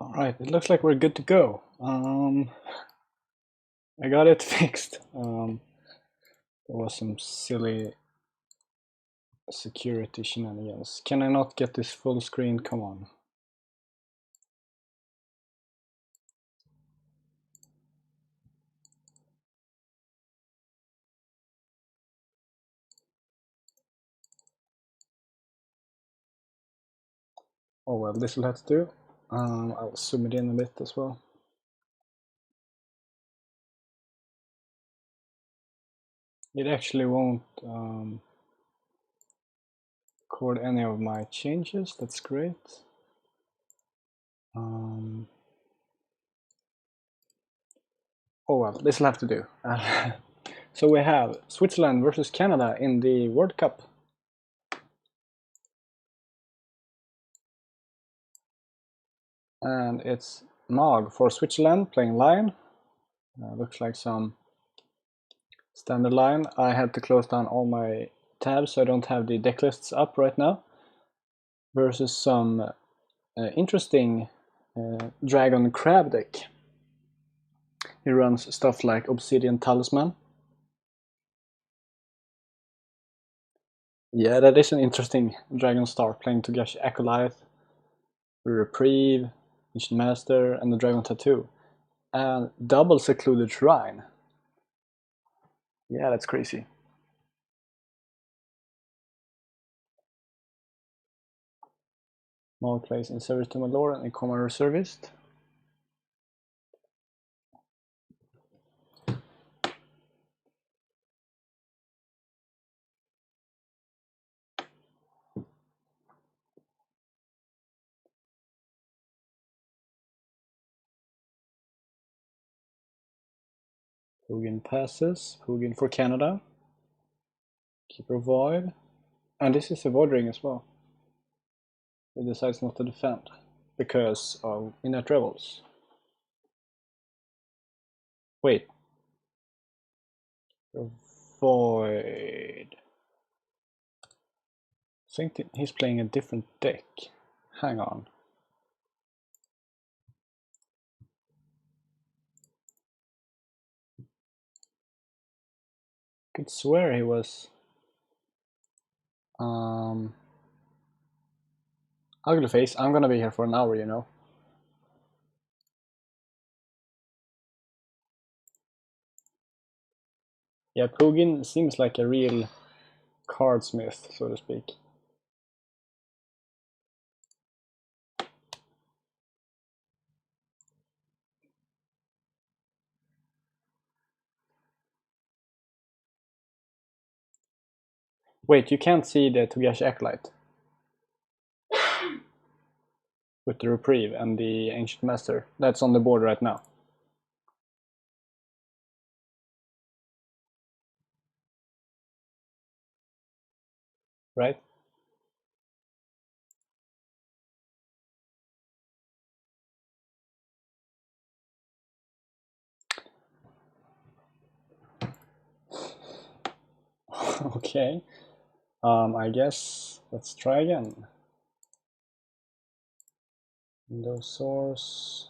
Alright, it looks like we're good to go. I got it fixed. There was some silly security shenanigans. Can I not get this full screen? Come on. Oh well, this will have to do. I'll zoom it in a bit as well. It actually won't record any of my changes. That's great. Oh well, this will have to do. So we have Switzerland versus Canada in the World Cup. And it's Nog for Switzerland playing line. Looks like some standard line. I had to close down all my tabs so I don't have the deck lists up right now. Versus some interesting Dragon Crab deck. He runs stuff like Obsidian Talisman. Yeah, that is an interesting Dragon Star playing Togashi Acolyte, Reprieve, Ancient Master, and the Dragon Tattoo. And double Secluded Shrine. Yeah, that's crazy. Mog plays in Service to Malor and Ikoma Reservist. Poogin passes, Poogin for Canada. Keeper Void. And this is a Void Ring as well. He decides not to defend because of Inert Rebels. Wait. Void. I think he's playing a different deck. Hang on. Could swear he was ugly face. I'm gonna be here for an hour, you know. Yeah, Poogin seems like a real cardsmith, so to speak. Wait, you can't see the Togashi Acolyte with the Reprieve and the Ancient Master. That's on the board right now. Right? Okay. I guess let's try again. Windows source.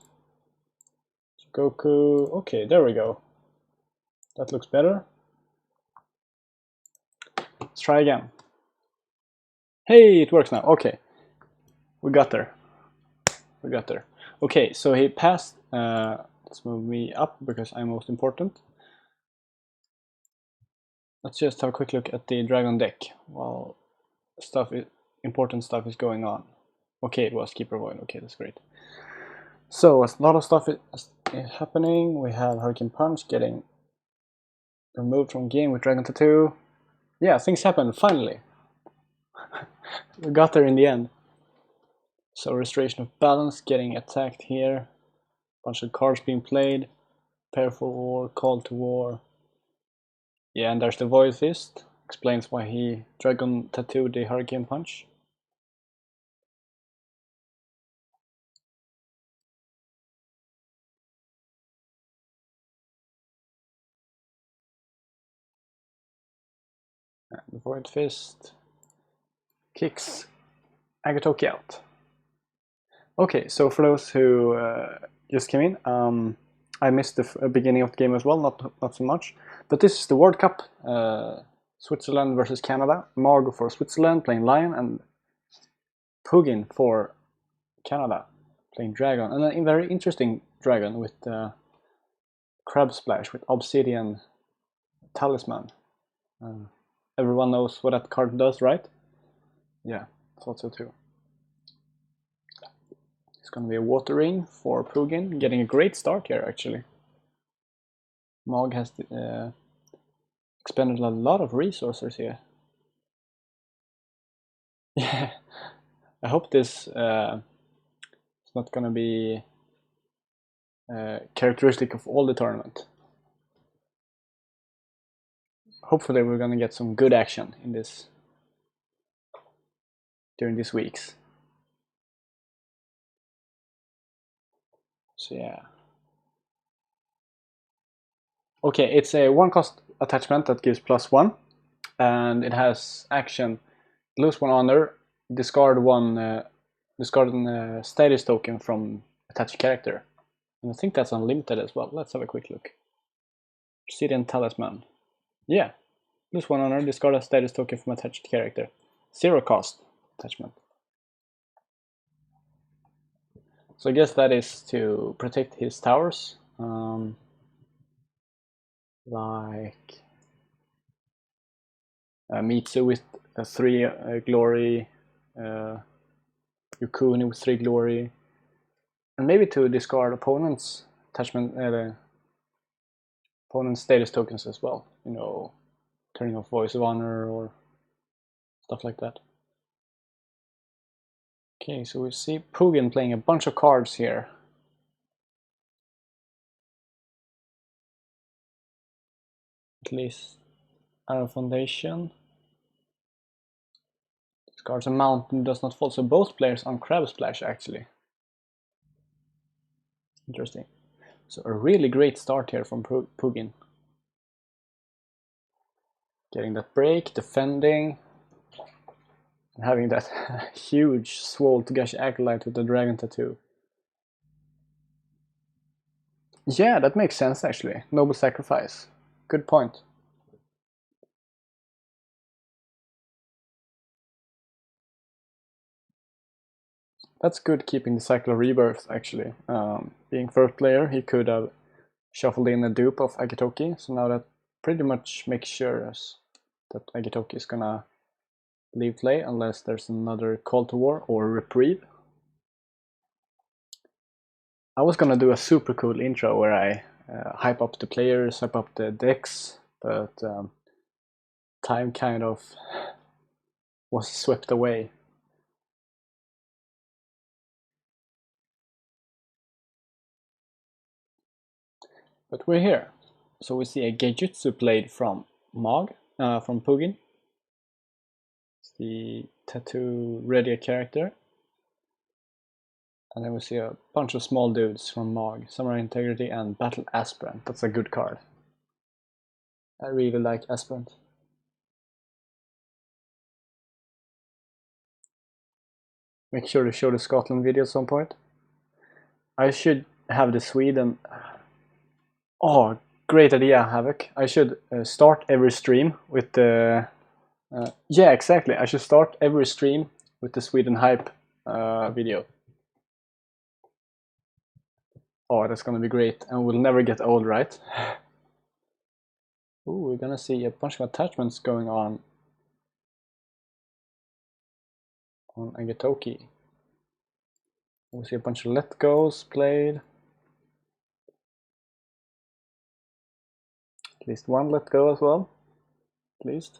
Goku. Okay, there we go. That looks better. Let's try again. Hey, it works now. Okay. We got there. We got there. Okay, so he passed. Let's move me up because I'm most important. Let's just have a quick look at the Dragon deck while important stuff is going on. Okay, it was Keeper Void. Okay, that's great. So a lot of stuff is happening. We have Hurricane Punch getting removed from game with Dragon Tattoo. Yeah, things happen finally. We got there in the end. So Restoration of Balance getting attacked here. Bunch of cards being played. Prepare for War, Call to War. Yeah, and there's the Void Fist. Explains why he Dragon Tattooed the Hurricane Punch. And the Void Fist kicks Agatoki out. Okay, so for those who just came in, I missed the beginning of the game as well, not so much. But this is the World Cup, Switzerland versus Canada. Margo for Switzerland playing Lion, and Poogin for Canada playing Dragon. And a very interesting Dragon with Crab Splash with Obsidian Talisman. Everyone knows what that card does, right? Yeah, thought so too. It's going to be a Water Ring for Poogin, getting a great start here actually. Mog has expended a lot of resources here. Yeah, I hope this is not going to be characteristic of all the tournament. Hopefully we're going to get some good action in this during these weeks. So yeah. Okay, it's a 1-cost attachment that gives +1, and it has action: lose 1 honor, discard one status token from attached character. And I think that's unlimited as well. Let's have a quick look. Obsidian Talisman. Yeah, lose 1 honor, discard a status token from attached character. 0 cost attachment. So I guess that is to protect his towers. Like Mitsu with 3 glory, Yukuni with 3 glory, and maybe to discard opponent's attachment, opponent's status tokens as well. You know, turning off Voice of Honor or stuff like that. Okay, so we see Poogin playing a bunch of cards here. At least Arrow Foundation. Discards a mountain, does not fall. So both players on Crab Splash actually. Interesting. So a really great start here from Poogin. Getting that break, defending, and having that huge Swole Togashi Acolyte with the dragon tattoo. Yeah, that makes sense actually. Noble Sacrifice. Good point. That's good, keeping the cycle of rebirth actually. Being first player, he could have shuffled in a dupe of Agitoki, so now that pretty much makes sure that Agitoki is gonna leave play unless there's another Call to War or Reprieve. I was gonna do a super cool intro where I hype up the players, hype up the decks, but time kind of was swept away. But we're here. So we see a Geijutsu played from from Poogin. It's the tattoo ready character. And then we see a bunch of small dudes from Mog, Samurai Integrity and Battle Aspirant. That's a good card. I really like Aspirant. Make sure to show the Scotland video at some point. I should have the Sweden. Oh, great idea, Havoc. I should start every stream with the... yeah, exactly. I should start every stream with the Sweden hype video. Oh, that's gonna be great, and we'll never get old, right? Ooh, we're gonna see a bunch of attachments going on Agitoki. We'll see a bunch of let goes played. At least one let go as well. At least.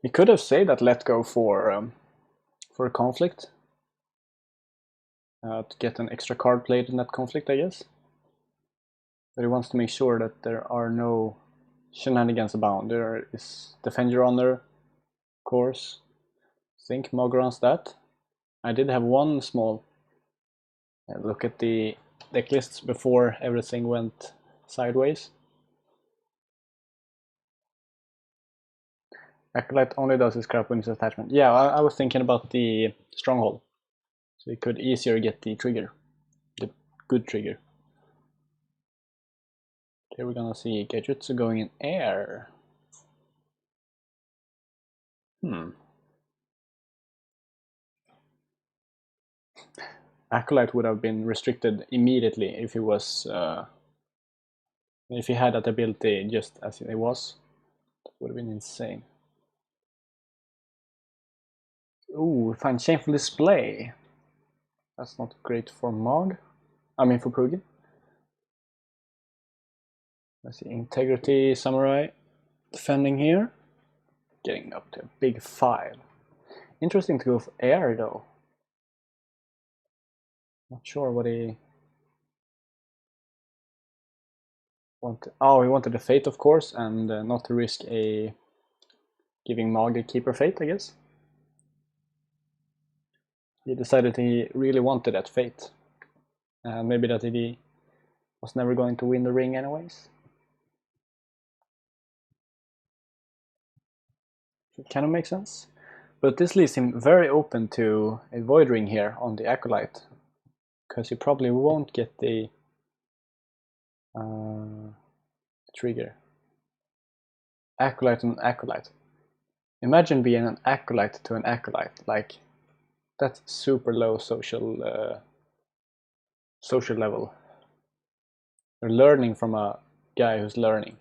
He could have saved that let go for a conflict. To get an extra card played in that conflict, I guess. But he wants to make sure that there are no shenanigans abound. There is Defend Your Honor, of course. I think Mog runs that. I did have one small look at the deck lists before everything went sideways. Acolyte only does his crap when it's attachment. Yeah, I was thinking about the Stronghold. So he could easier get the trigger, the good trigger. Here we're gonna see Genjutsu going in air. Acolyte would have been restricted immediately if he was if he had that ability just as it was. That would have been insane. Ooh, find shameful display. That's not great for Mog. I mean for Poogin. Let's see, integrity, samurai, defending here. Getting up to a big 5. Interesting to go for air though. Not sure what he wanted. Oh, he wanted the fate, of course, and not to risk a giving Mog a keeper fate, I guess. He decided he really wanted that fate. And maybe that he was never going to win the ring anyways. It kind of makes sense. But this leaves him very open to a void ring here on the Acolyte. Because he probably won't get the trigger. Acolyte and Acolyte. Imagine being an Acolyte to an Acolyte. Like, that's super low social level. You're learning from a guy who's learning.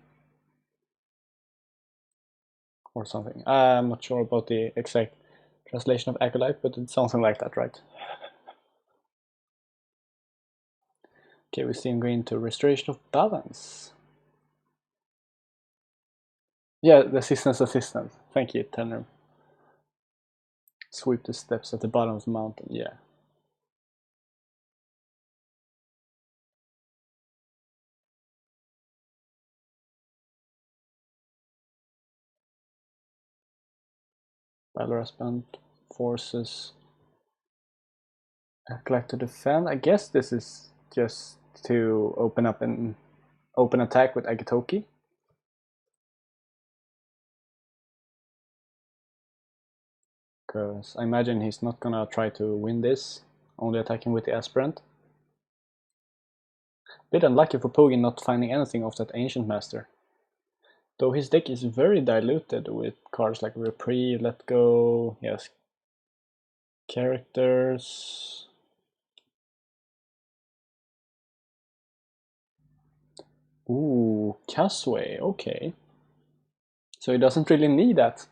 Or something. I'm not sure about the exact translation of Acolyte, but it's something like that, right? Okay, we see him going to Restoration of Balance. Yeah, the assistant. Thank you, Tenor. Sweep the steps at the bottom of the mountain, yeah. Battle Husband forces Acolyte to defend. I guess this is just to open up an open attack with Agatoki. Because I imagine he's not gonna try to win this, only attacking with the Aspirant. Bit unlucky for Poogin not finding anything of that Ancient Master. Though his deck is very diluted with cards like Reprieve, Let Go, yes, characters. Ooh, Casway, okay. So he doesn't really need that.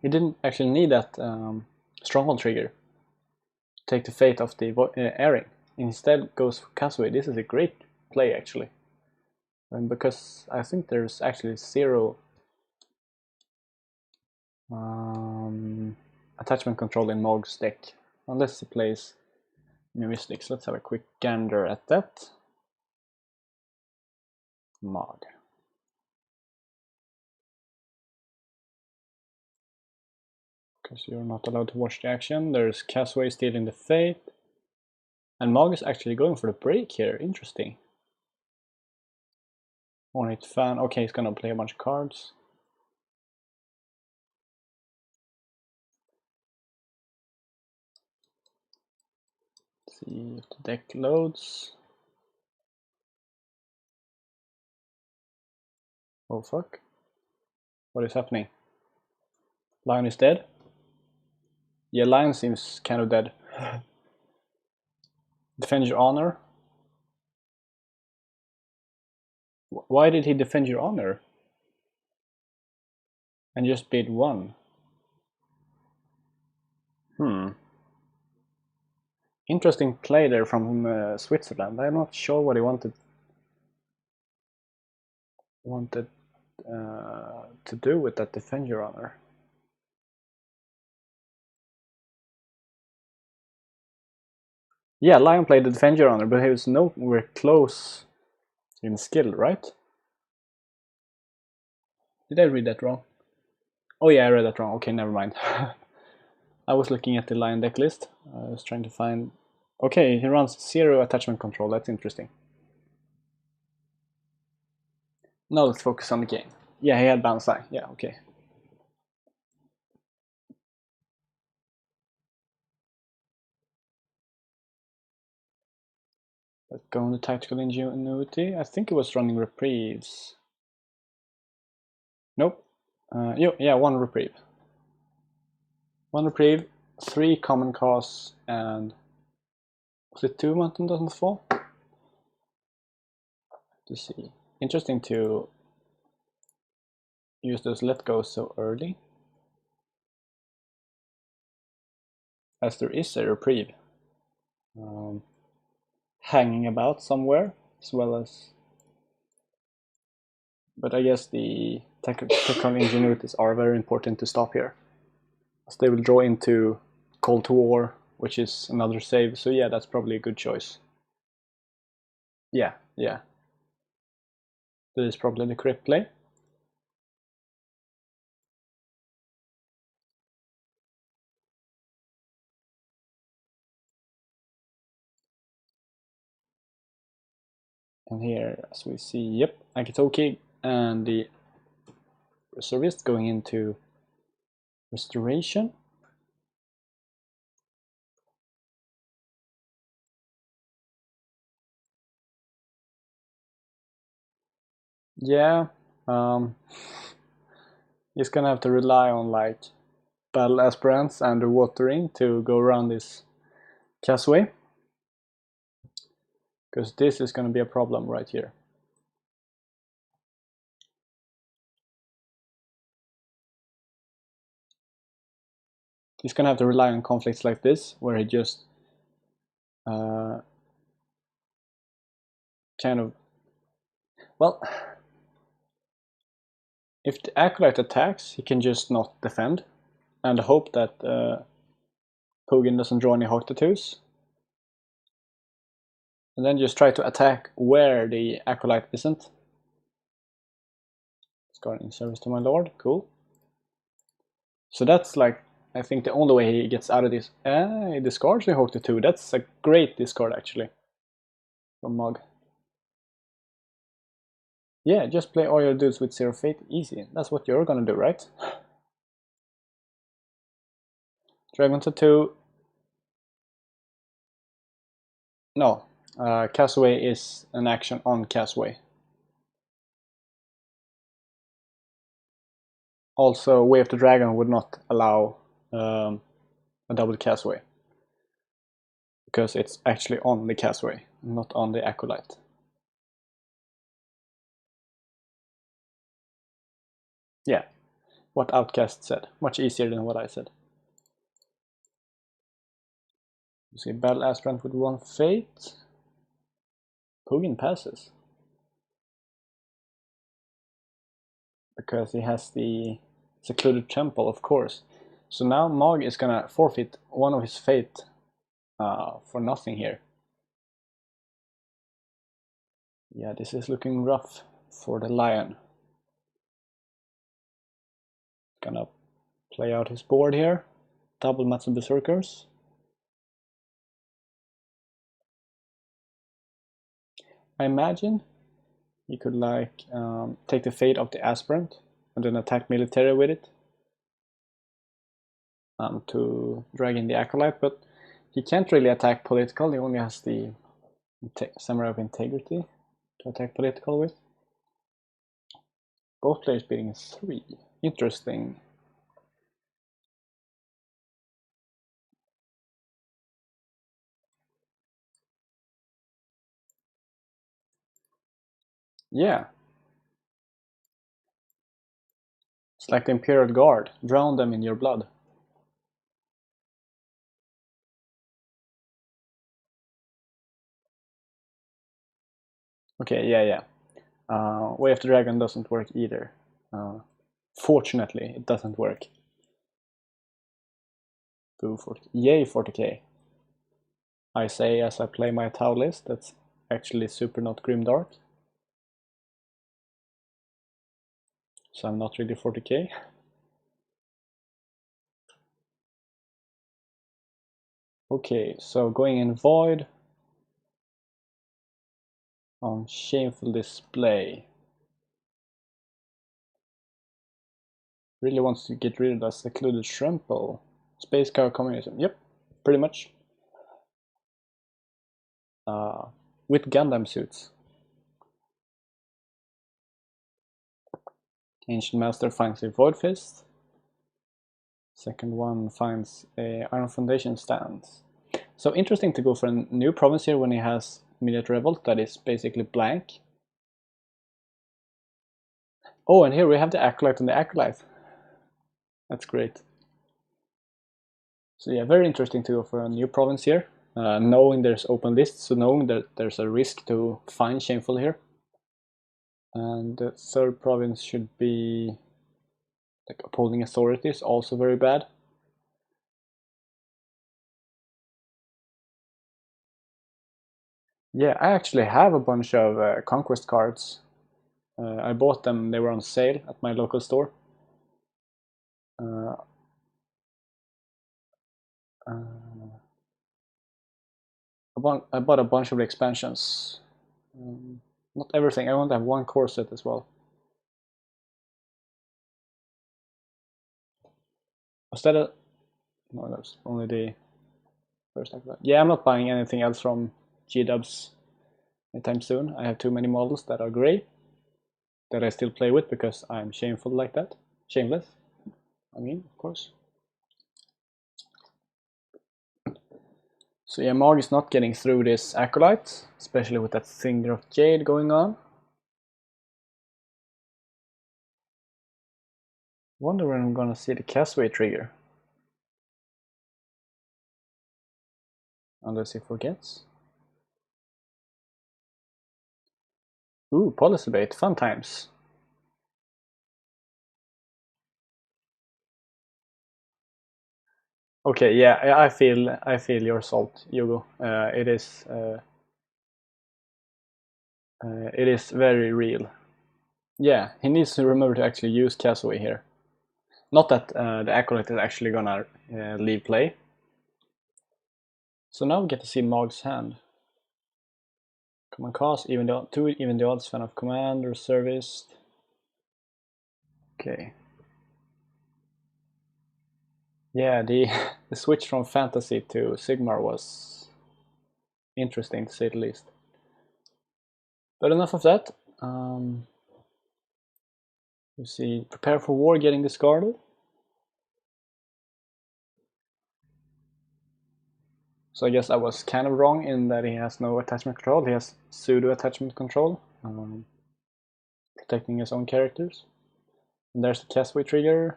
He didn't actually need that Stronghold trigger to take the fate of the airing. Instead goes for Casway. This is a great play actually. And because I think there's actually 0 attachment control in Mog's deck. Unless he plays Mystics. Let's have a quick gander at that. Mog. Because you're not allowed to watch the action. There's Casway stealing the fate. And Mog is actually going for the break here. Interesting. Ornate Fan. Okay, he's gonna play a bunch of cards. Let's see if the deck loads. Oh fuck. What is happening? Lion is dead? Yeah, Lion seems kind of dead. Defend your honor? Why did he defend your honor? And just bid 1? Interesting play there from Switzerland. I'm not sure what he wanted to do with that defend your honor. Yeah, Lion played the defend your honor, but he was nowhere close in skill, right? Did I read that wrong? Oh yeah, I read that wrong. Okay, never mind. I was looking at the Lion deck list. I was trying to find... Okay, he runs 0 attachment control. That's interesting. Now let's focus on the game. Yeah, he had bounce line. Yeah, okay. Let's go on the tactical ingenuity. I think it was running reprieves. Nope. Yeah, one reprieve. One reprieve, 3 common costs, and was it 2 mountain doesn't fall? To see. Interesting to use those let go so early, as there is a reprieve hanging about somewhere, as well as. But I guess the technical ingenuities are very important to stop here, as they will draw into Call to War, which is another save. So yeah, that's probably a good choice. Yeah. That is probably the correct play. And here, as we see, yep, Akitoki and the reservist going into restoration. Yeah, he's gonna have to rely on like battle aspirants and the watering to go around this causeway, because this is gonna be a problem right here. He's gonna have to rely on conflicts like this, where he just kind of, well, if the acolyte attacks, he can just not defend and hope that Poogin doesn't draw any Hawk Tattoos. And then just try to attack where the acolyte isn't. Discard in service to my lord, cool. So that's like, I think the only way he gets out of this. He discards the Hawk Tattoo. That's a great discard actually from Mog. Yeah, just play all your dudes with 0 fate, easy. That's what you're gonna do, right? Dragon Tattoo. No, Castaway is an action on Castaway. Also, Way of the Dragon would not allow a double Castaway, because it's actually on the Castaway, not on the Acolyte. Yeah, what Outcast said. Much easier than what I said. You see Battle Aspirant with 1 fate. Poogin passes, because he has the Secluded Temple, of course. So now Mog is gonna forfeit 1 of his fate for nothing here. Yeah, this is looking rough for the Lion. Gonna play out his board here. Double Matsu Berserkers. I imagine you could like take the fate of the Aspirant and then attack military with it to drag in the Acolyte, but he can't really attack political. He only has the Samurai of Integrity to attack political with. Both players beating 3. Interesting. Yeah. It's like the Imperial Guard. Drown them in your blood. Okay, yeah. Way of the Dragon doesn't work either. Fortunately, it doesn't work. Boo 40. Yay 40k. I say as I play my Tau list, that's actually super not grimdark. So I'm not really 40k. Okay, so going in Void on Shameful Display. Really wants to get rid of that Secluded Shrimple. Space Cow Communism. Yep, pretty much. with Gundam suits. Ancient Master finds a Void Fist. Second one finds a Iron Foundation stance. So interesting to go for a new province here when he has Immediate Revolt that is basically blank. Oh, and here we have the Acolyte and the Acolyte. That's great. So yeah, very interesting to go for a new province here. Knowing there's open lists, so knowing that there's a risk to find Shameful here. And the third province should be like Upholding Authorities, also very bad. Yeah, I actually have a bunch of Conquest cards. I bought them, they were on sale at my local store. I bought a bunch of the expansions. Not everything, I only have one core set as well. Was that a... No, that's only the first acolyte. Yeah, I'm not buying anything else from G-Dubs anytime soon. I have too many models that are gray that I still play with because I'm shameful like that. Shameless, I mean, of course. So yeah, Mog is not getting through this Acolyte, especially with that Finger of Jade going on. Wonder when I'm gonna see the Castaway trigger. Unless he forgets. Ooh, Policy Bait, fun times. Okay, yeah, I feel your salt, Hugo. It is very real. Yeah, he needs to remember to actually use Castaway here. Not that the Acolyte is actually gonna leave play. So now we get to see Mog's hand. Command cost, even the odds, fan of command or service. Okay. Yeah, the switch from fantasy to Sigmar was interesting to say the least. But enough of that. You see, prepare for war getting discarded. So I guess I was kind of wrong in that he has no attachment control. He has pseudo attachment control, protecting his own characters. And there's the Castaway trigger.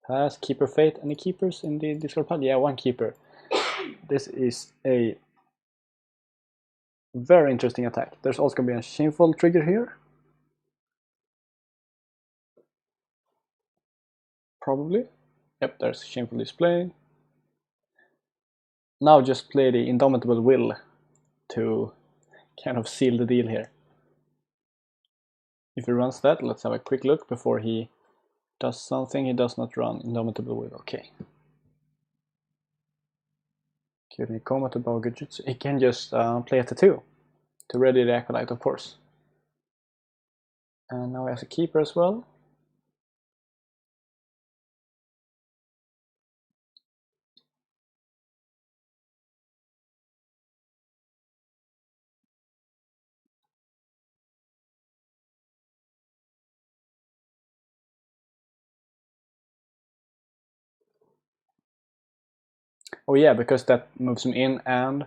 Has Keeper Fate. Any keepers in the Discord pod? Yeah, one keeper. This is a very interesting attack. There's also going to be a Shameful trigger here. Probably. Yep, there's Shameful display. Now just play the Indomitable Will to kind of seal the deal here. If he runs that, let's have a quick look before he does something. He does not run Indomitable Will. Okay. Kyudni Koma to Baugujutsu. He can just play at the 2 to ready the Acolyte, of course. And now he has a keeper as well. Oh yeah, because that moves him in and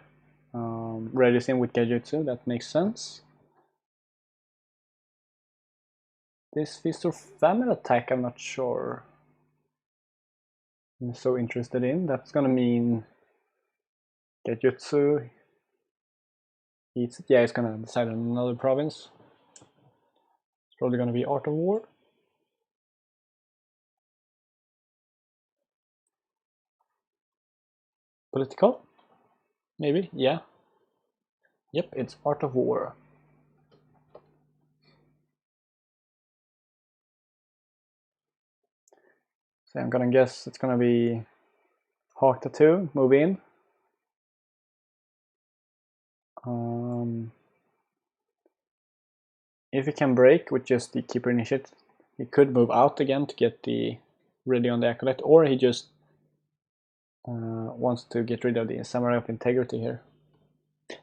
readies him with Genjutsu. That makes sense. This Feast or Famine attack, I'm not sure I'm so interested in. That's gonna mean Genjutsu. Yeah, it's gonna decide on another province. It's probably gonna be Art of War. Political? Maybe, yeah. Yep, it's Art of War. So I'm gonna guess it's gonna be Hawk Tattoo, move in. If he can break with just the Keeper Initiate, he could move out again to get the ready on the Acolyte, or he just wants to get rid of the Samurai of Integrity here.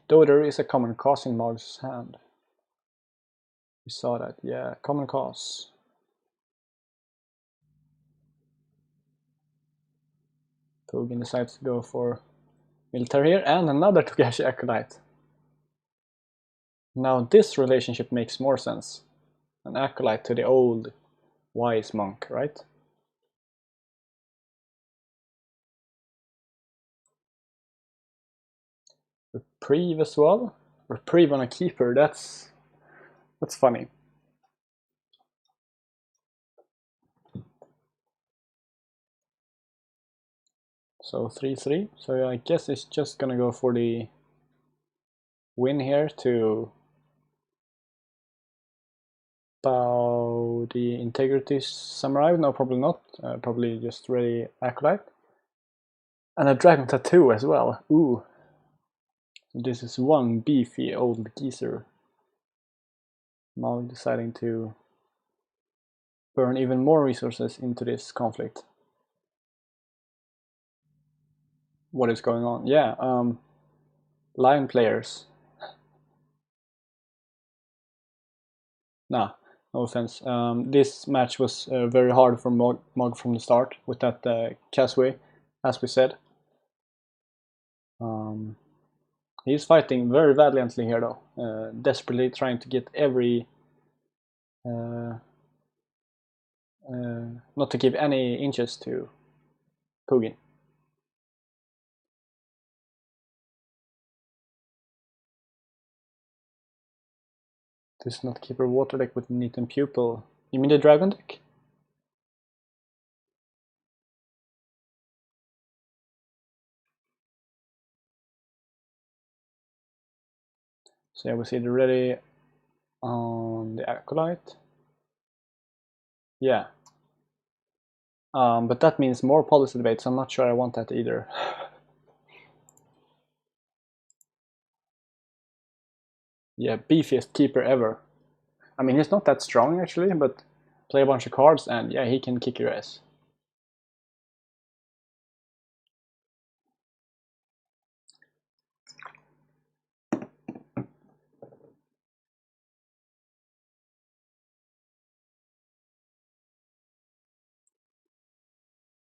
Though there is a common cause in Mog's hand. We saw that, yeah, common cause. Poogin decides to go for military here, and another Togashi Acolyte. Now this relationship makes more sense. An Acolyte to the old wise monk, right? Reprieve as well. Reprieve on a keeper, that's funny. So 3-3. So I guess it's just gonna go for the win here to bow the Integrity Samurai. No, probably not. Probably just ready Acolyte. And a Dragon Tattoo as well. Ooh. So this is one beefy old geezer. Now deciding to burn even more resources into this conflict. What is going on? Yeah, Lion players. Nah, no offense. This match was very hard for Mog from the start with that Casway, as we said. He's fighting very valiantly here though, desperately trying to get every... not to give any inches to Poogin. Does not keep her water deck with Neat and Pupil. You mean the Dragon deck? So yeah, we see the ready on the Acolyte. Yeah. But that means more policy debates. I'm not sure I want that either. Yeah, beefiest keeper ever. I mean, he's not that strong actually, but play a bunch of cards and yeah, he can kick your ass.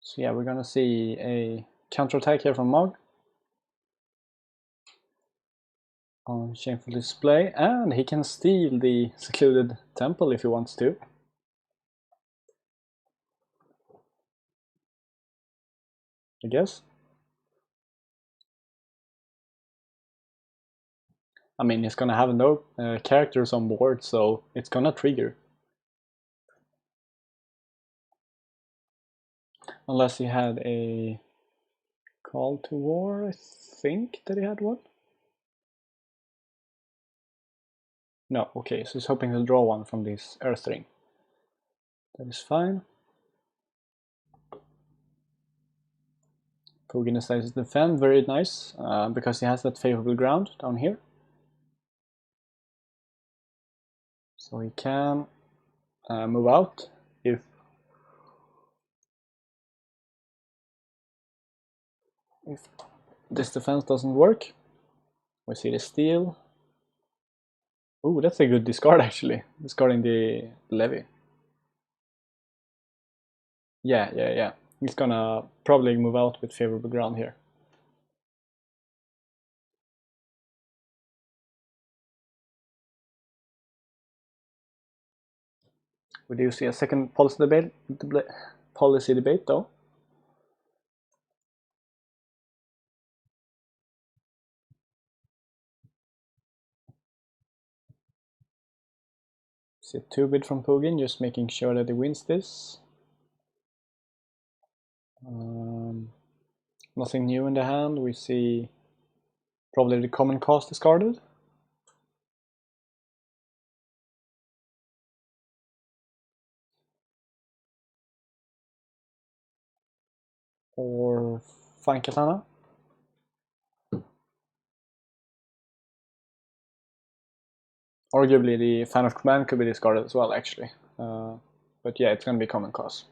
So yeah, we're gonna see a counterattack here from Mog. On Shameful Display, and he can steal the Secluded Temple if he wants to. I guess. I mean, he's gonna have no characters on board, so it's gonna trigger. Unless he had a Call to War, I think that he had one. No, okay, so he's hoping to draw one from this Earth Ring. That is fine. Poogin decides to defend, very nice, because he has that favorable ground down here. So he can move out if this defense doesn't work. We see the steal. Ooh, that's a good discard actually, discarding the levy. Yeah. He's gonna probably move out with favorable ground here. We do see a second policy debate though. See a 2-bid from Poogin, just making sure that he wins this. Nothing new in the hand. We see probably the common cost discarded. Or Fine Katana. Arguably the Fan of Command could be discarded as well actually. But yeah, it's gonna be common cost.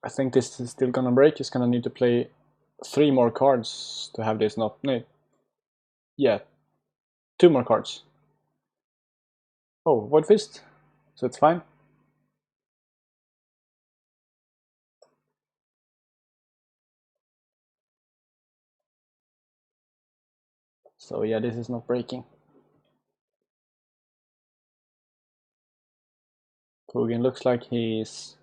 I think this is still gonna break. He's gonna need to play 3 more cards to have this not... No. Yeah, 2 more cards. Oh, Void Fist, so it's fine. So yeah, this is not breaking. Poogin looks like he's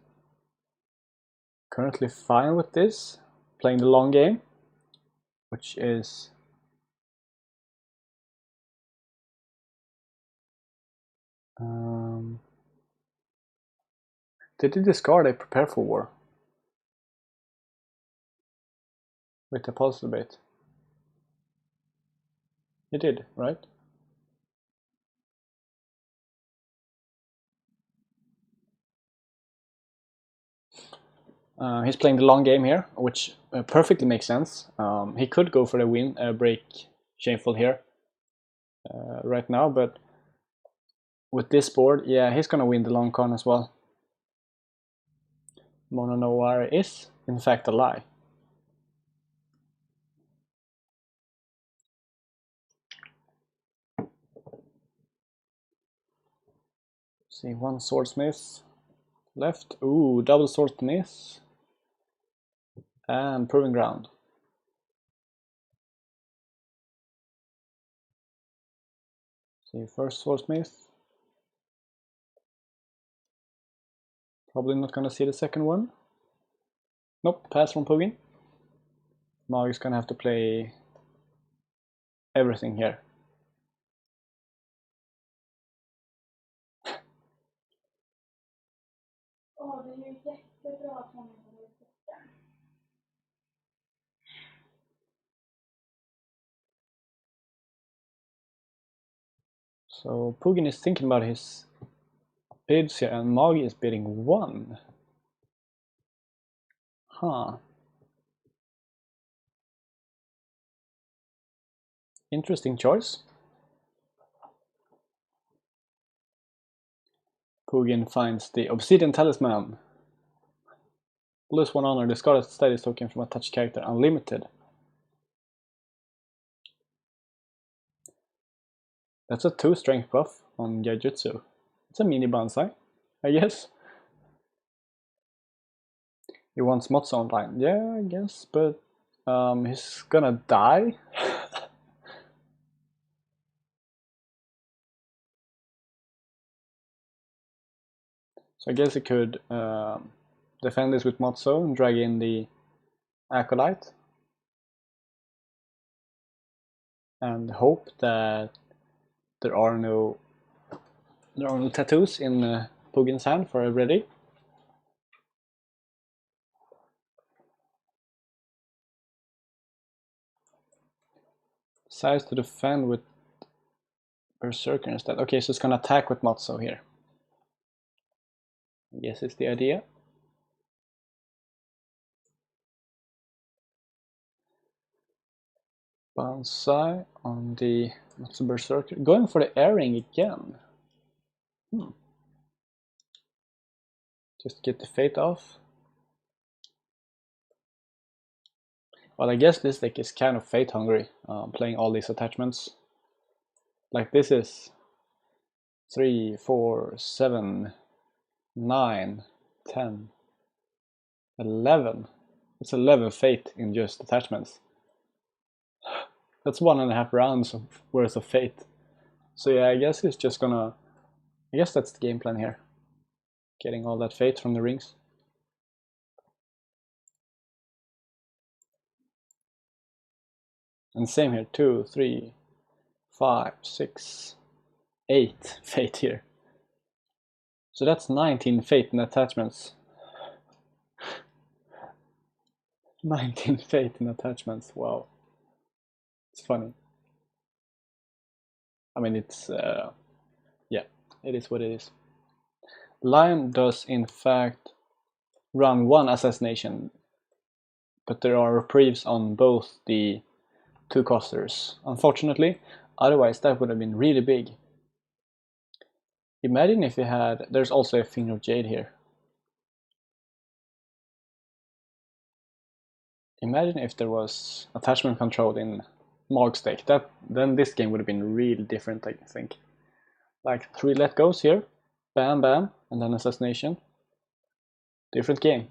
currently fine with this, playing the long game, which is... did he discard a Prepare for War with the Pulse Debate? He did, right? He's playing the long game here, which perfectly makes sense. He could go for the win, break Shameful here right now, but with this board, yeah, he's gonna win the long con as well. Mono Noir is, in fact, a lie. See, 1 Swordsmith left. Ooh, double Swordsmith. And Proving Ground. See, first Swordsmith. Probably not gonna see the second one. Nope, pass from Poogin. Mag is gonna have to play everything here. So Poogin is thinking about his bids here, and Mag is bidding 1. Huh. Interesting choice. Poogin finds the Obsidian Talisman. Lose 1 honor, discard a status token from a touch character, unlimited. That's a 2 strength buff on Jujutsu. It's a mini bonsai, I guess. He wants Mods online. Yeah, I guess, but he's gonna die. So I guess he could defend this with Motso and drag in the Acolyte. And hope that there are no tattoos in Poogin's hand for a ready. Decides to defend with Berserker instead. Okay, so it's gonna attack with Motso here. I guess it's the idea. Bonsai on the Motso Berserker. Going for the airing again. Just get the fate off. Well, I guess this deck is kind of fate hungry, playing all these attachments. Like this is 3, 4, 7, 9, 10, 11. It's 11 fate in just attachments. That's 1.5 rounds worth of fate. So yeah, I guess it's just gonna... I guess that's the game plan here. Getting all that fate from the rings. And same here, 2, 3, 5, 6, 8 fate here. So that's 19 fate in attachments. 19 fate in attachments, wow. It's funny. I mean, it's... yeah, it is what it is. Lion does in fact run 1 assassination, but there are reprieves on both the 2 costers, unfortunately. Otherwise that would have been really big. Imagine if you had... There's also a Finger of Jade here. imagine if there was attachment control in Mog's deck. Then this game would have been really different, I think. Like 3 let goes here, bam bam, and then assassination. Different game.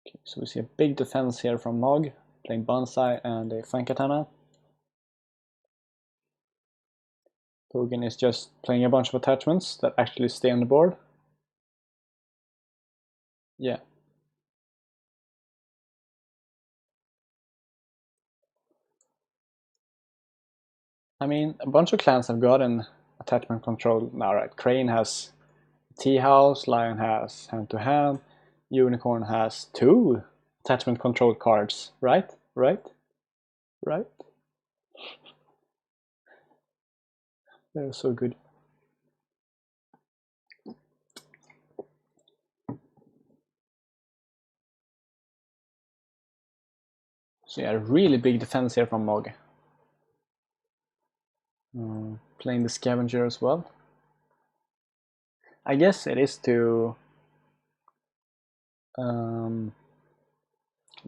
Okay, so we see a big defense here from Mog, playing Bonsai and a Fang Katana. Poogin is just playing a bunch of attachments that actually stay on the board. Yeah. I mean, a bunch of clans have gotten attachment control now, right? Crane has Tea House, Lion has Hand to Hand, Unicorn has 2 attachment control cards, right? Right? Right? They're so good. So yeah, really big defense here from Mog. Playing the Scavenger as well. I guess it is to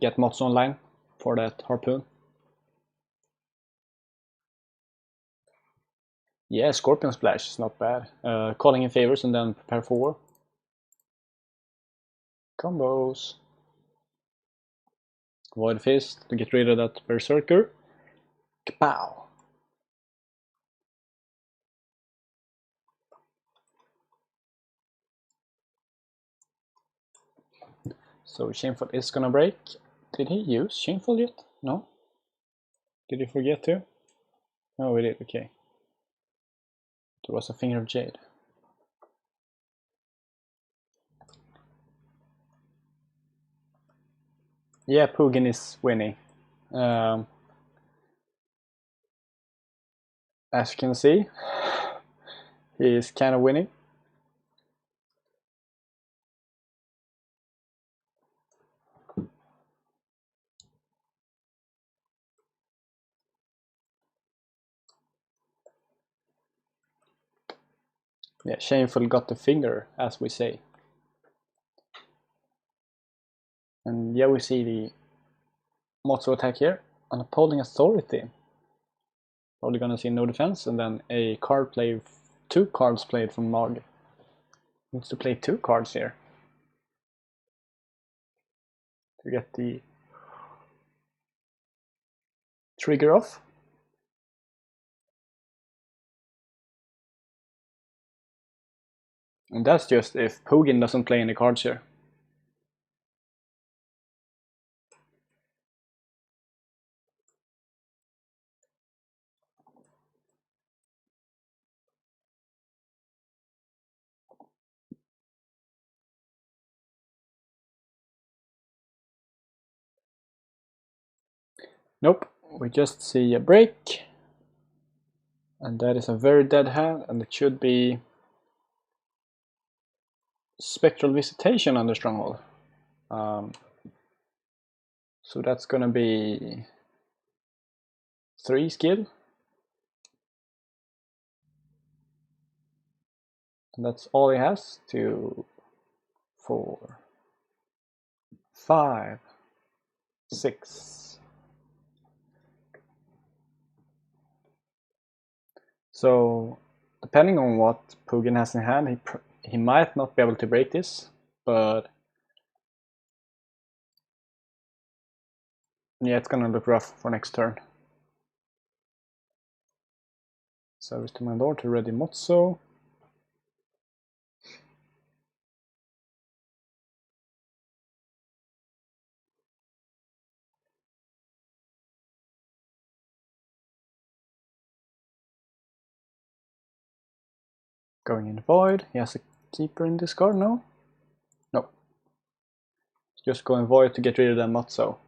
get mods online for that Harpoon. Yeah, Scorpion Splash is not bad. Calling in favors and then prepare for war. Combos. Void Fist to get rid of that Berserker. Kapow! So Shameful is gonna break. Did he use Shameful yet? No? Did he forget to? Oh, he did, okay. There was a Finger of Jade. Yeah, Poogin is winning. As you can see, he is kind of winning. Yeah, Shameful got the finger, as we say. And yeah, we see the Motsu attack here. On Upholding Authority. Probably gonna see no defense, and then a card play, 2 cards played from Mog. Needs to play 2 cards here to get the trigger off. And that's just if Poogin doesn't play any cards here. Nope, we just see a break. And that is a very dead hand, and it should be Spectral Visitation under Stronghold. So that's gonna be 3 skill. And that's all he has. 2, 4, 5, 6. So depending on what Poogin has in hand, he might not be able to break this, but yeah, it's gonna look rough for next turn. Service to my lord to ready Motso. Going in void. He has a keeper in this card, no? No. Just going void to get rid of that Motso.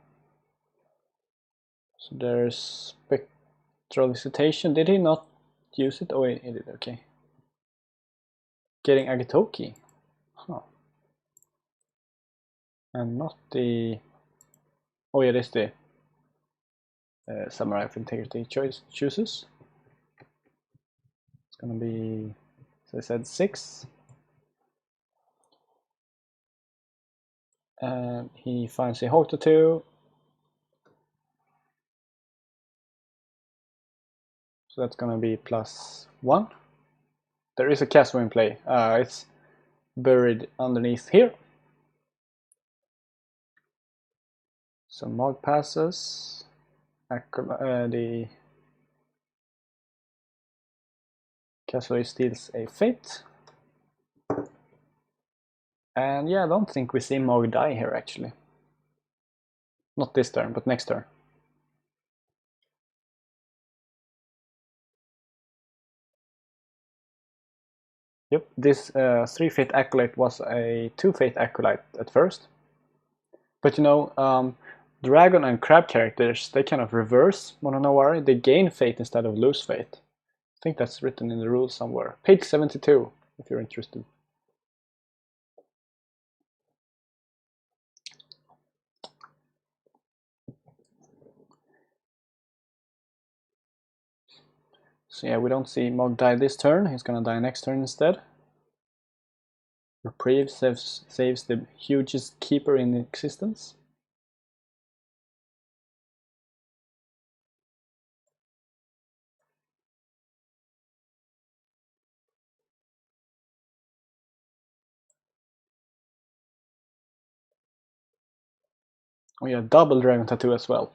So there's Spectral Visitation. Did he not use it? Oh, he did, okay. Getting Agitoki. Huh. And not the... Oh yeah, this the Samurai of Integrity chooses. It's gonna be, so I said 6. And he finds a Hawk Tattoo. So that's gonna be +1. There is a Castle in play. It's buried underneath here. So Mog passes. The Castle steals a Fate. And yeah, I don't think we see Mog die here actually. Not this turn, but next turn. Yep, this 3 Fate Acolyte was a 2 Fate Acolyte at first. But you know, Dragon and Crab characters, they kind of reverse Mononowari. They gain Fate instead of lose Fate. I think that's written in the rules somewhere. Page 72, if you're interested. So yeah, we don't see Mog die this turn. He's gonna die next turn instead. Reprieve saves the hugest keeper in existence. We have double Dragon Tattoo as well.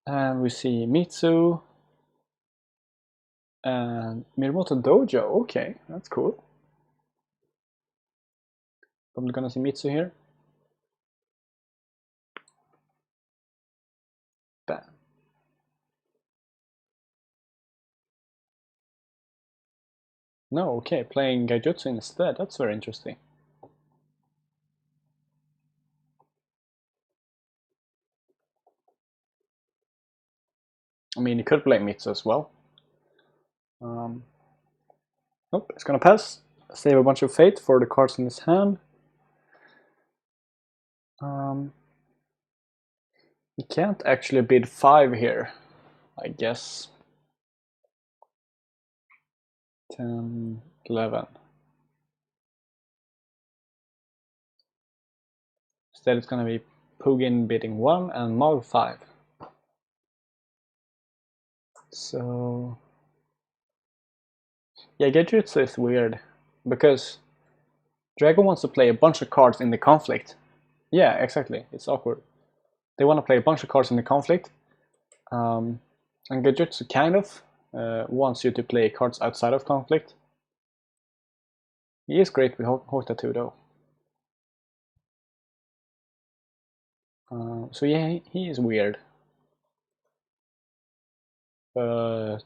And we see Mitsu and Mirumoto Dojo. Okay, that's cool. Probably gonna see Mitsu here. Bam. No, okay, playing Gaijutsu instead. That's very interesting. I mean, he could play Mitsu as well. Nope, it's gonna pass. Save a bunch of Fate for the cards in his hand. He can't actually bid 5 here, I guess. 10, 11. Instead it's gonna be Poogin bidding 1 and Mog 5. So yeah, Gaijutsu is weird because Dragon wants to play a bunch of cards in the conflict. Yeah, exactly. It's awkward. They want to play a bunch of cards in the conflict, and Gaijutsu kind of wants you to play cards outside of conflict. He is great with Hawk Tattoo though. So yeah, he is weird. But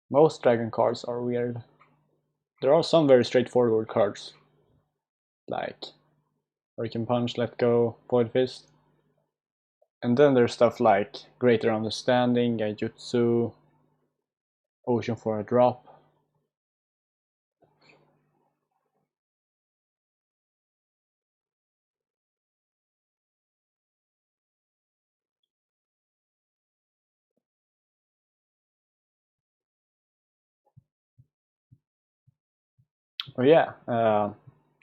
most Dragon cards are weird. There are some very straightforward cards, like Hurricane Punch, Let Go, Void Fist. And then there's stuff like Greater Understanding, Gaijutsu, Ocean for a Drop. Oh yeah,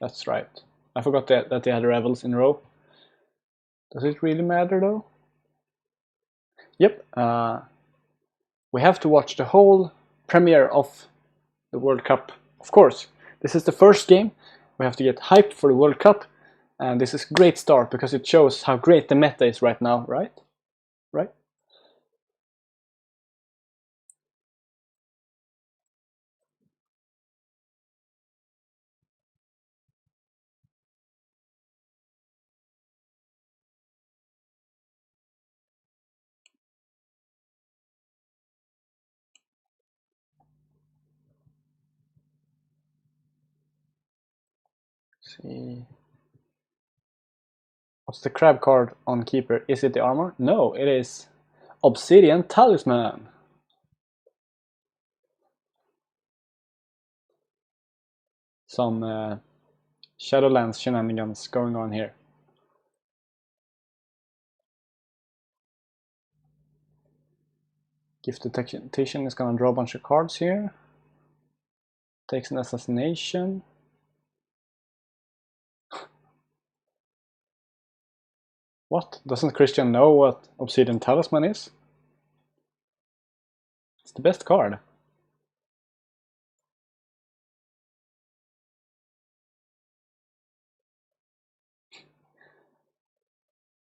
that's right. I forgot that they had Revels in a row. Does it really matter though? Yep. We have to watch the whole premiere of the World Cup. Of course, this is the first game. We have to get hyped for the World Cup, and this is a great start because it shows how great the meta is right now, right? Right? Let's see. What's the crab card on Keeper? Is it the armor? No, it is Obsidian Talisman. Some Shadowlands shenanigans going on here. Gifted Tactician is gonna draw a bunch of cards here. Takes an assassination. What? Doesn't Christian know what Obsidian Talisman is? It's the best card.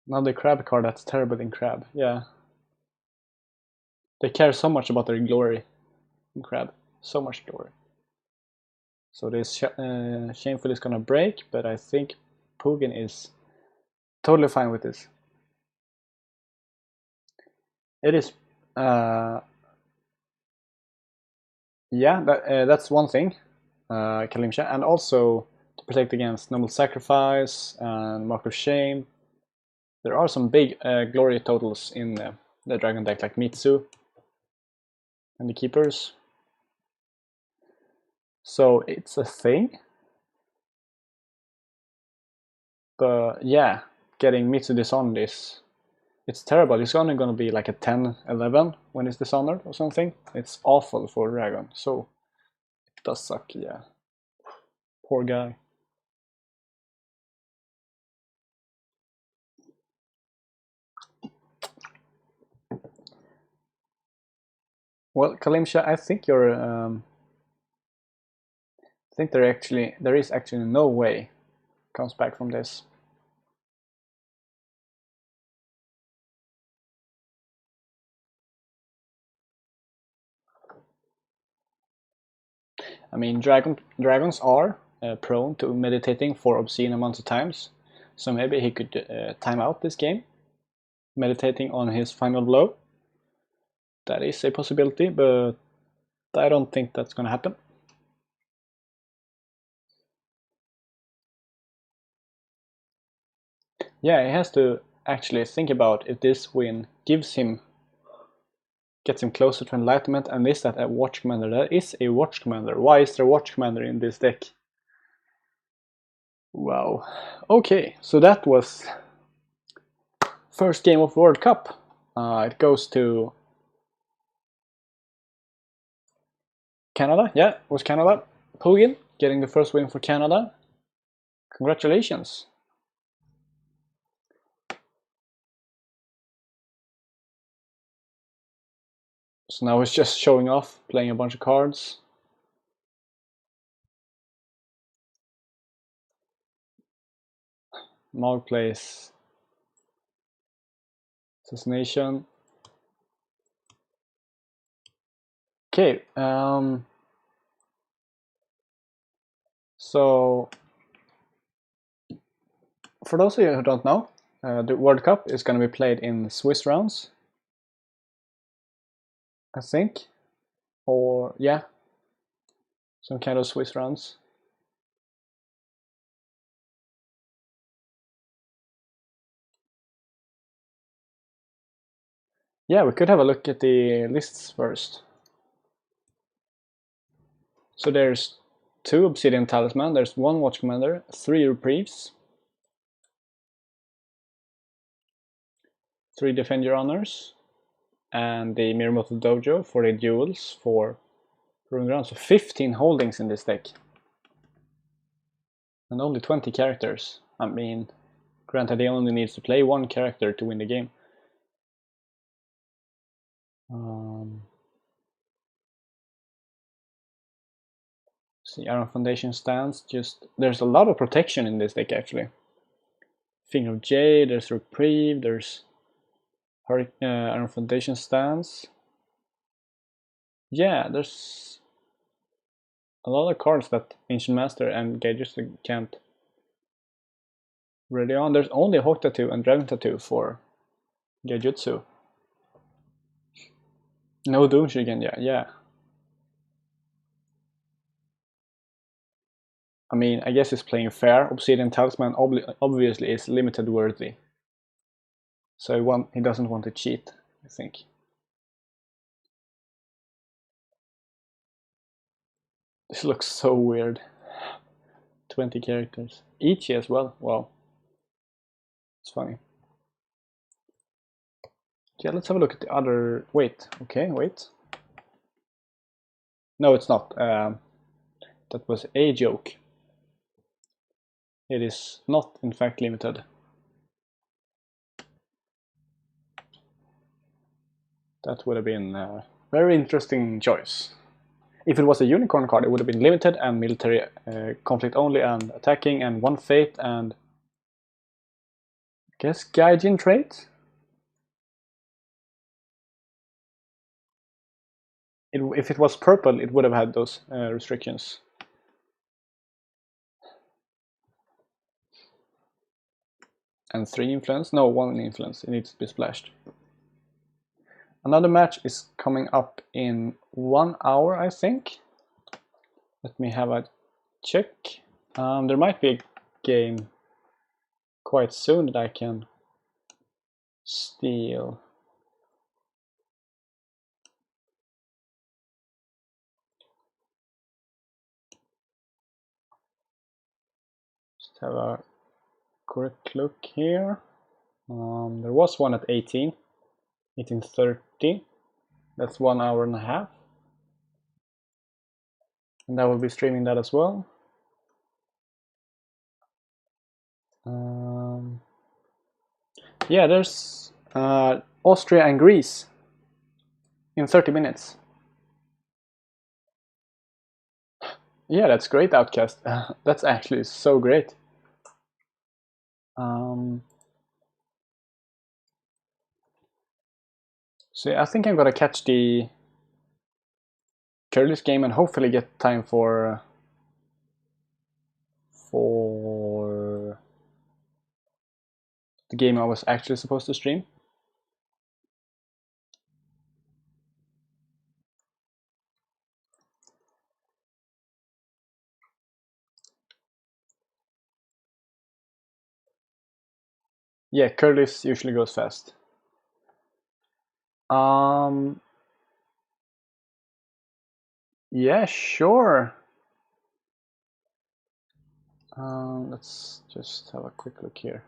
Now the crab card that's terrible in crab, yeah. They care so much about their glory in crab. So much glory. So this Shameful is gonna break, but I think Poogin is totally fine with this. It is, yeah, that's one thing, Kalimsha, and also to protect against Noble Sacrifice and Mark of Shame. There are some big glory totals in the Dragon deck, like Mitsu and the Keepers. So it's a thing. But yeah, getting Mitsu Dishonored is... it's terrible. It's only gonna be like a 10-11 when it's Dishonored or something. It's awful for Dragon, so it does suck, yeah. Poor guy. Well, Kalimsha, I think you're... I think there is actually no way comes back from this. I mean, dragons are prone to meditating for obscene amounts of times, so maybe he could time out this game, meditating on his final blow. That is a possibility, but I don't think that's gonna happen. Yeah, he has to actually think about if this win gets him closer to enlightenment, and is that a watch commander? That is a watch commander. Why is there a watch commander in this deck? Wow. Okay, so that was first game of World Cup. It goes to Canada. Yeah, it was Canada. Poogin getting the first win for Canada. Congratulations. So now it's just showing off, playing a bunch of cards. Mog plays Assassination. Okay, so for those of you who don't know, the World Cup is going to be played in Swiss rounds, I think, or yeah, some kind of Swiss rounds. Yeah, we could have a look at the lists first. So there's 2 Obsidian Talisman, there's 1 Watch Commander, 3 Reprieves, 3 Defend Your Honors, and the Mirumoto Dojo for the duels for Proving Ground. So 15 holdings in this deck. And only 20 characters. I mean, granted he only needs to play 1 character to win the game. See, Iron Foundation stance, there's a lot of protection in this deck actually. Finger of Jade, there's Reprieve, there's Iron Foundation stance. Yeah, there's a lot of cards that Ancient Master and Gaijutsu can't ready on. There's only Hawk Tattoo and Dragon Tattoo for Gaijutsu. No Doom Shigen, yeah. I mean, I guess he's playing fair. Obsidian Talisman obviously is limited worthy. So he doesn't want to cheat, I think. This looks so weird. 20 characters. Ichi as well. Wow. It's funny. Yeah, let's have a look at the other. Wait, okay, wait. No, it's not. That was a joke. It is not, in fact, limited. That would have been a very interesting choice. If it was a unicorn card, it would have been limited and military conflict only and attacking and one fate and I guess Gaijin trait? If it was purple, it would have had those restrictions. And 3 influence? No, 1 influence. It needs to be splashed. Another match is coming up in 1 hour, I think. Let me have a check. There might be a game quite soon that I can steal. Just have a quick look here. There was one at 18:30. That's 1 hour and a half. And I will be streaming that as well. Yeah, there's Austria and Greece in 30 minutes. Yeah, that's great, Outcast. That's actually so great. So yeah, I think I'm gonna catch the Curly's game and hopefully get time for the game I was actually supposed to stream. Yeah, Curly's usually goes fast. Yeah, sure. Let's just have a quick look here.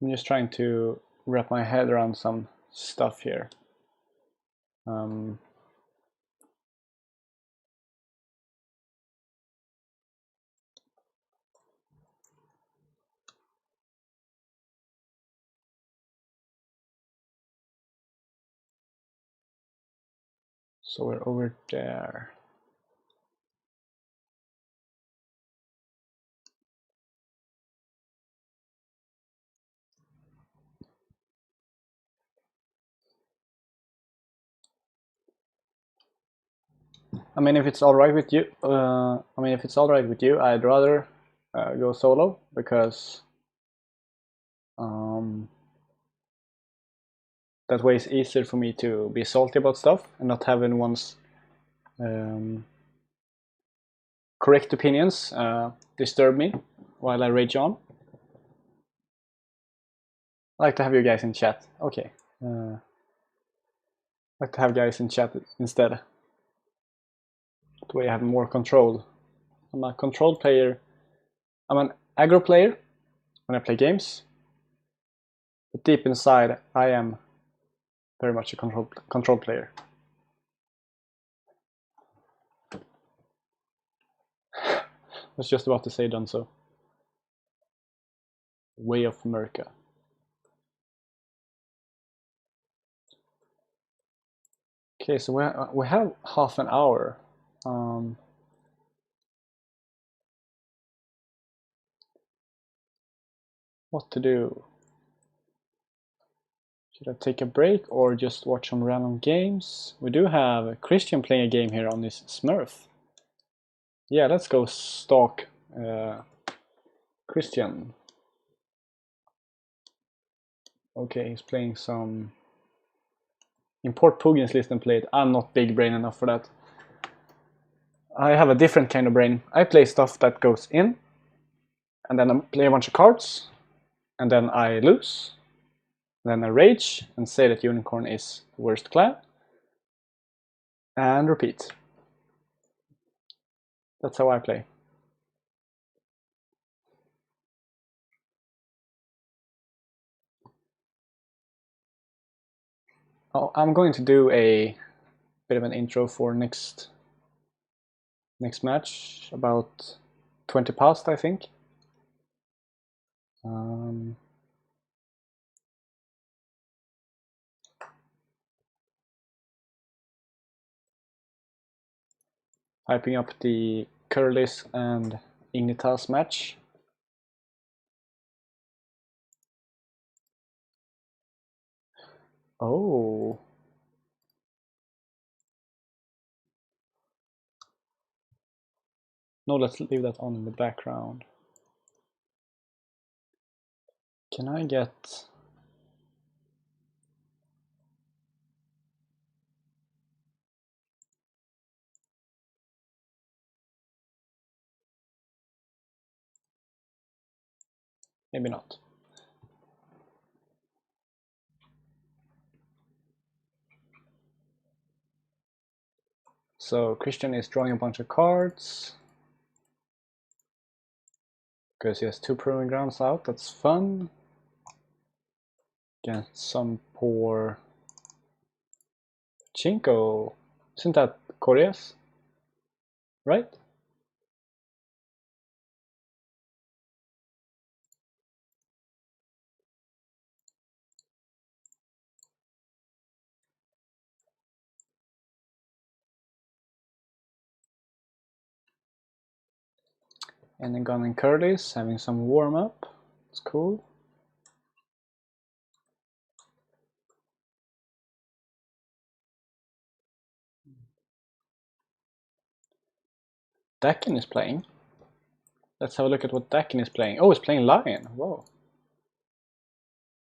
I'm just trying to wrap my head around some stuff here. So we're over there. I mean, if it's all right with you, I'd rather go solo because that way it's easier for me to be salty about stuff and not have anyone's correct opinions disturb me while I rage on. I like to have you guys in chat. Okay. I like to have guys in chat instead. That way I have more control. I'm a control player. I'm an aggro player when I play games. But deep inside, I am very much a control player. I was just about to say done so. Way of America. Okay, so we have half an hour. What to do? Should I take a break or just watch some random games? We do have Christian playing a game here on his Smurf. Yeah, let's go stalk Christian. Okay, he's playing some... Import Poogin's list and play it. I'm not big brain enough for that. I have a different kind of brain. I play stuff that goes in, and then I play a bunch of cards, and then I lose, then I rage and say that Unicorn is the worst clan, and repeat. That's how I play. Oh, I'm going to do a bit of an intro for next match, about 20 past, I think. Hyping up the Curlis and Ignitas match. Oh. No, let's leave that on in the background. Can I get... Maybe not. So Christian is drawing a bunch of cards. Because he has 2 proving grounds out, that's fun. Get some poor Chinko. Isn't that Koreas? Right? And then Gun and Curtis having some warm up. It's cool. Dakin is playing. Let's have a look at what Dakin is playing. Oh, he's playing Lion. Whoa.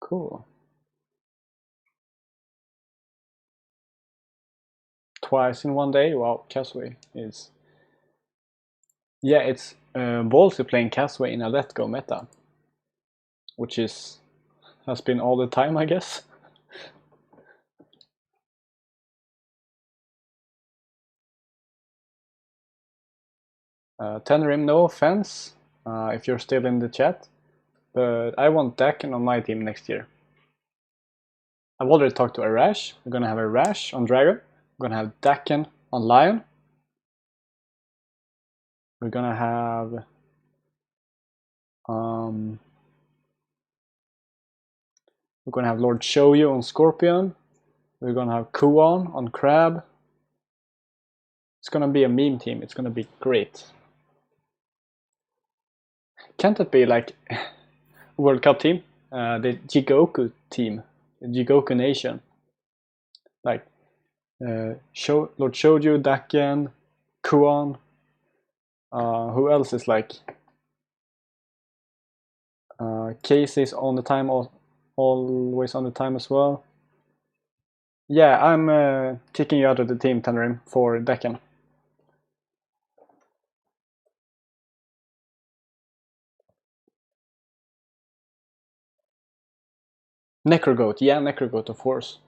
Cool. Twice in one day. Wow, Casway is... Yeah, it's ballsy playing Casway in a Let Go meta. Which has been all the time, I guess. Tenrim, no offense if you're still in the chat, but I want Dakin on my team next year. I've already talked to Arash. We're gonna have Arash on Dragon. We're gonna have Dakin on Lion. We're gonna have Lord Shoyu on Scorpion. We're gonna have Kuon on Crab. It's gonna be a meme team. It's gonna be great. Can't it be like World Cup team? The Jigoku team, the Jigoku Nation. Like Lord Shouju, Daken, Kuon. Who else is like? Casey's on the time, always on the time as well. Yeah, I'm kicking you out of the team, Tenrim, for Daken. Necrogoat, yeah, Necrogoat, of course.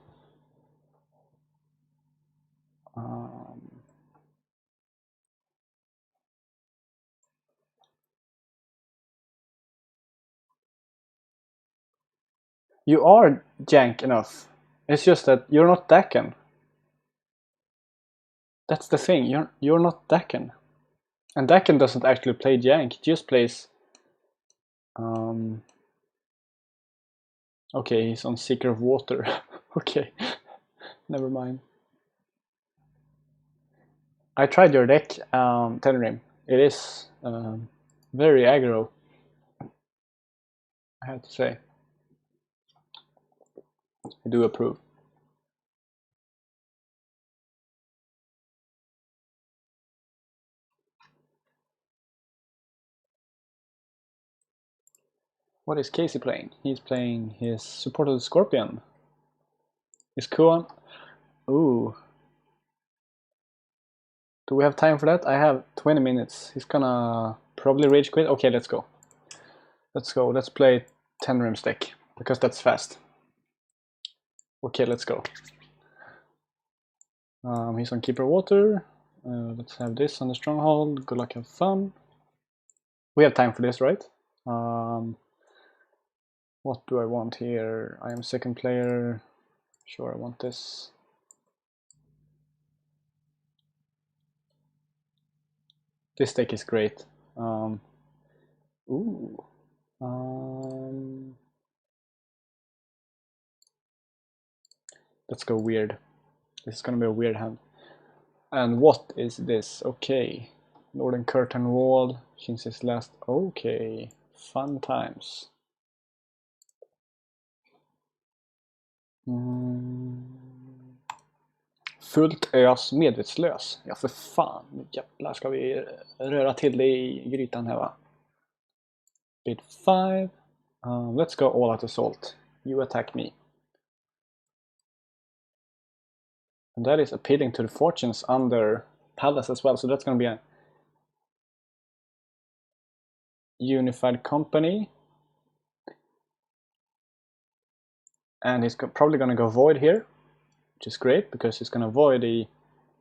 You are jank enough. It's just that you're not Daken. That's the thing. You're not Daken, and Daken doesn't actually play jank. He just plays. Okay, he's on Seeker of Water. Okay, never mind. I tried your deck, Tenrim. It is very aggro, I have to say. I do approve. What is Casey playing? He's playing his supported Scorpion. Is Kuon? Ooh. Do we have time for that? I have 20 minutes. He's gonna probably rage quit. Okay, let's go. Let's go. Let's play 10 rims deck because that's fast. Okay, let's go. He's on Keeper Water. Let's have this on the Stronghold. Good luck, have fun. We have time for this, right? What do I want here? I am second player. Sure, I want this. This deck is great. Ooh. Let's go weird. This is gonna be a weird hand. And what is this? Okay. Northern Curtain Wall. Since his last. Okay. Fun times. Fullt ös medvetslös. Ja för fan. Jävlar ska vi röra till det i grytan här va. Bid 5. Let's go all out assault. You attack me. And that is appealing to the fortunes under Palace as well. So that's going to be a unified company. And he's probably going to go void here, which is great because he's going to void the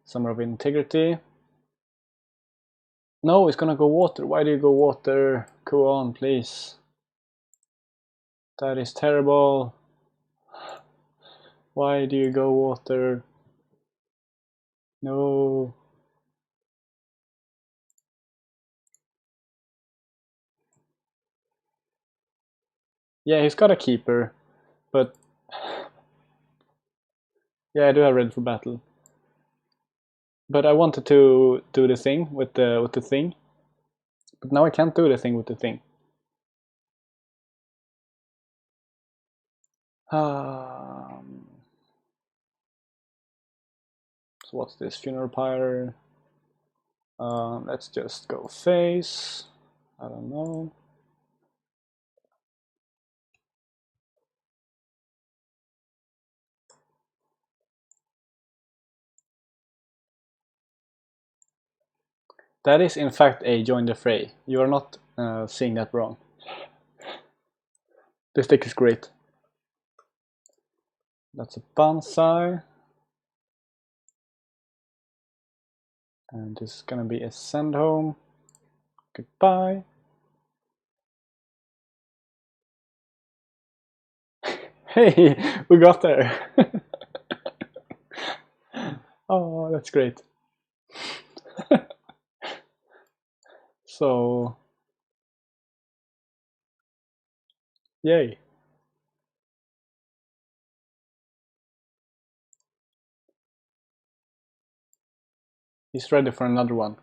Summer of Integrity. No, he's going to go water. Why do you go water? Go on, please. That is terrible. Why do you go water? No. Yeah, he's got a keeper, but yeah, I do have ready for battle. But I wanted to do the thing with the thing, but now I can't do the thing with the thing. So what's this? Funeral Pyre. Let's just go face. I don't know. That is in fact a join the fray. You are not seeing that wrong. This deck is great. That's a Banzai. And this is gonna be a send home. Goodbye. Hey, we got there. Oh, that's great. So, yay. He's ready for another one.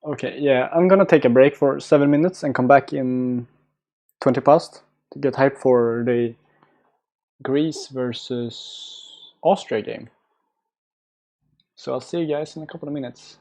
Okay, yeah, I'm gonna take a break for 7 minutes and come back in 20 past to get hype for the Greece versus Austria game. So I'll see you guys in a couple of minutes.